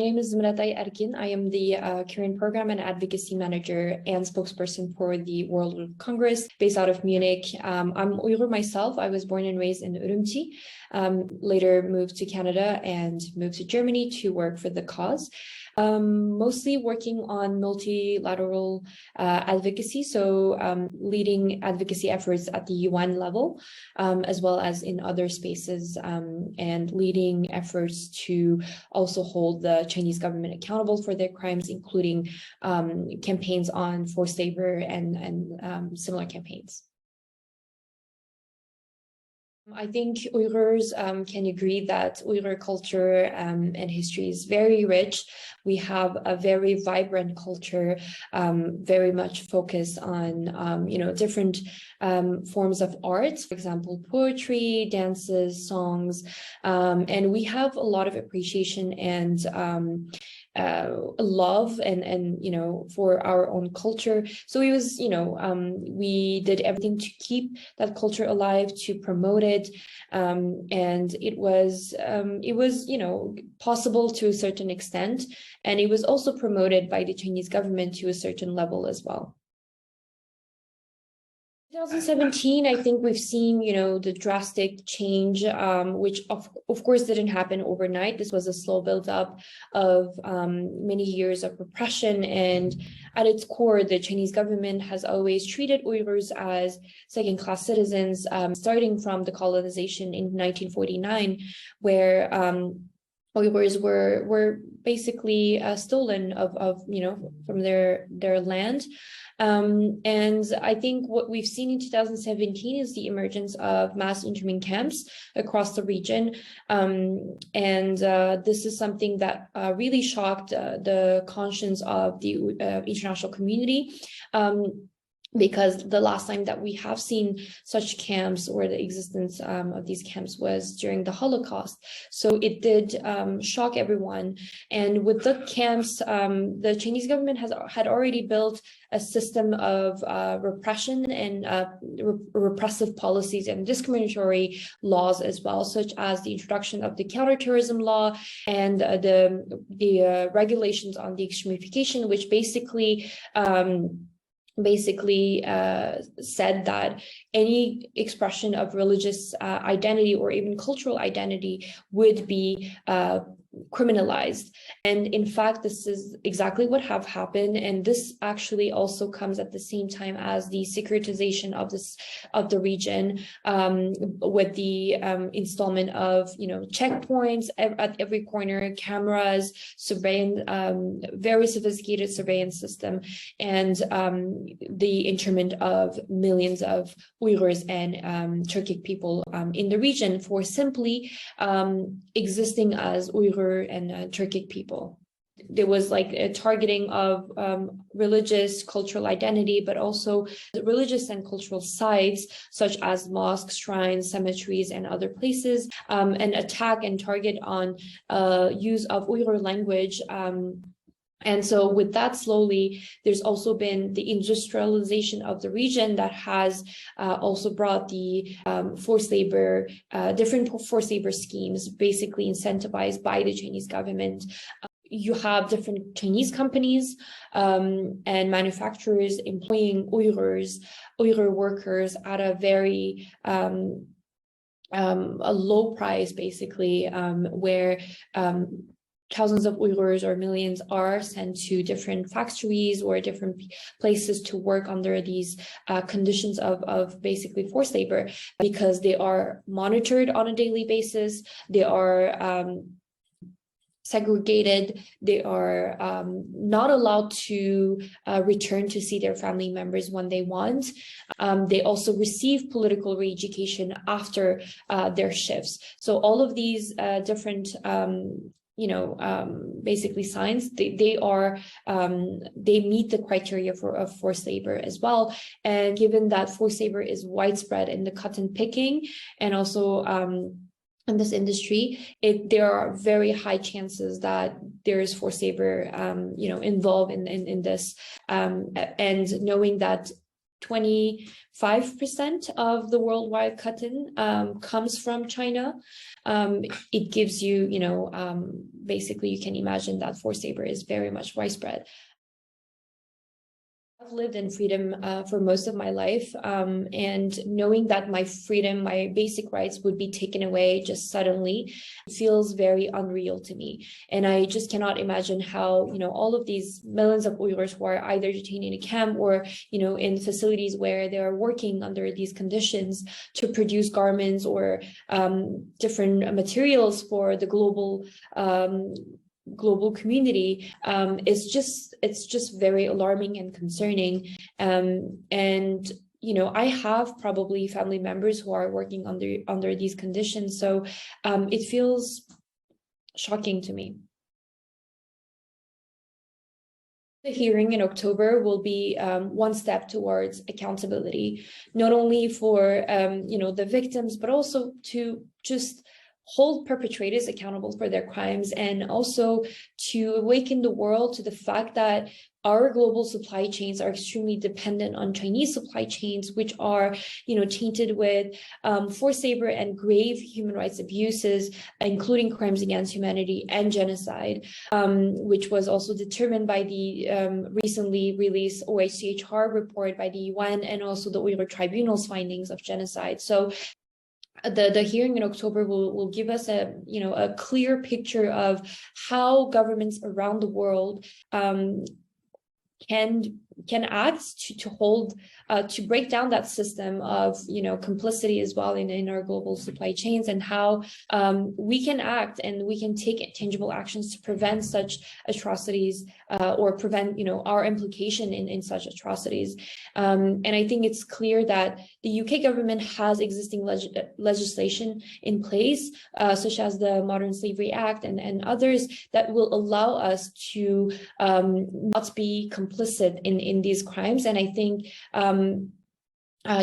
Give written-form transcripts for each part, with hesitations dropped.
My name is Zumretay Arkin. I am the current program and advocacy manager and spokesperson for the World Uyghur Congress based out of Munich. I'm Uyghur myself. I was born and raised in Urumqi, later moved to Canada and moved to Germany to work for the cause. Mostly working on multilateral advocacy, so leading advocacy efforts at the UN level, as well as in other spaces, and leading efforts to also hold the Chinese government accountable for their crimes, including campaigns on forced labor and similar campaigns. I think Uyghurs can agree that Uyghur culture and history is very rich. We have a very vibrant culture, very much focused on, different forms of art, for example, poetry, dances, songs, and we have a lot of appreciation and love and for our own culture. So it was, we did everything to keep that culture alive, to promote it, and it was possible to a certain extent, and it was also promoted by the Chinese government to a certain level as well. 2017, I think we've seen, the drastic change, which of course didn't happen overnight. This was a slow build-up of many years of repression, and at its core, the Chinese government has always treated Uyghurs as second-class citizens, starting from the colonization in 1949, where Uyghurs were basically stolen from their land. And I think what we've seen in 2017 is the emergence of mass internment camps across the region. And this is something that really shocked the conscience of the international community. Because the last time that we have seen such camps or the existence of these camps was during the Holocaust. So it did shock everyone. And with the camps, the Chinese government had already built a system of repression and repressive policies and discriminatory laws as well, such as the introduction of the counterterrorism law and the regulations on the extremification, which basically said that any expression of religious identity or even cultural identity would be criminalized. And in fact, this is exactly what have happened. And this actually also comes at the same time as the securitization of the region, with the installment of checkpoints at every corner, cameras, surveillance, very sophisticated surveillance system, and the internment of millions of Uyghurs and Turkic people in the region for simply existing as Uyghur and Turkic people. There was like a targeting of religious, cultural identity, but also the religious and cultural sites, such as mosques, shrines, cemeteries, and other places, and attack and target on use of Uyghur language. And so with that, slowly, there's also been the industrialization of the region that has also brought the forced labor, different forced labor schemes, basically incentivized by the Chinese government. You have different Chinese companies and manufacturers employing Uyghur workers at a very a low price, basically, where thousands of Uyghurs or millions are sent to different factories or different places to work under these conditions of basically forced labor, because they are monitored on a daily basis. They are segregated. They are not allowed to return to see their family members when they want. They also receive political re-education after their shifts. So all of these different basically signs, they meet the criteria of forced labor as well. And given that forced labor is widespread in the cotton picking and also in this industry, there are very high chances that there is forced labor involved in this, and knowing that 25% of the worldwide cotton comes from China. It gives you, basically you can imagine that forced labor is very much widespread. I've lived in freedom for most of my life, and knowing that my freedom, my basic rights would be taken away just suddenly feels very unreal to me. And I just cannot imagine how, all of these millions of Uyghurs who are either detained in a camp or, in facilities where they are working under these conditions to produce garments or different materials for the global community, it's just very alarming and concerning. And I have probably family members who are working under these conditions, so it feels shocking to me. The hearing in October will be one step towards accountability, not only for the victims, but also to just hold perpetrators accountable for their crimes, and also to awaken the world to the fact that our global supply chains are extremely dependent on Chinese supply chains, which are, tainted with forced labor and grave human rights abuses, including crimes against humanity and genocide, which was also determined by the recently released OHCHR report by the UN, and also the Uyghur Tribunal's findings of genocide. So the hearing in October will give us a clear picture of how governments around the world can act to hold to break down that system of complicity as well in our global supply chains, and how we can act and we can take tangible actions to prevent such atrocities or prevent our implication in such atrocities. And I think it's clear that the UK government has existing legislation in place, such as the Modern Slavery Act and others, that will allow us to not be complicit in these crimes. And I think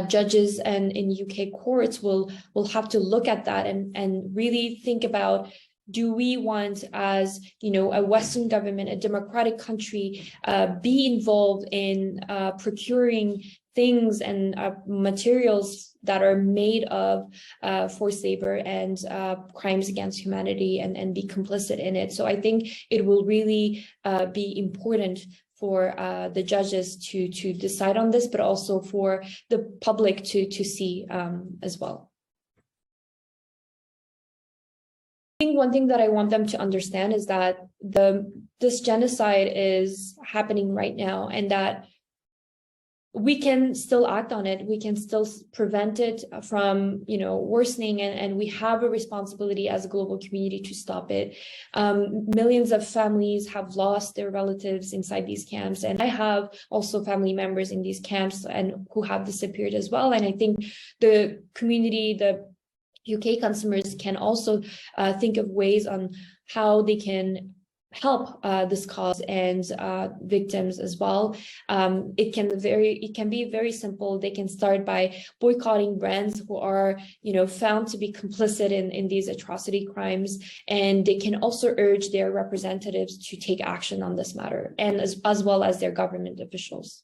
judges and in UK courts will have to look at that and really think about, do we want, as a Western government, a democratic country, be involved in procuring things and materials that are made of forced labor and crimes against humanity, and be complicit in it? So I think it will really be important for the judges to decide on this, but also for the public to see as well. I think one thing that I want them to understand is that this genocide is happening right now, and that we can still act on it. We can still prevent it from, worsening, and we have a responsibility as a global community to stop it. Millions of families have lost their relatives inside these camps, and I have also family members in these camps and who have disappeared as well. And I think the community, the UK consumers, can also think of ways on how they can help this cause and victims as well. It can be very simple. They can start by boycotting brands who are found to be complicit in these atrocity crimes, and they can also urge their representatives to take action on this matter, and as well as their government officials.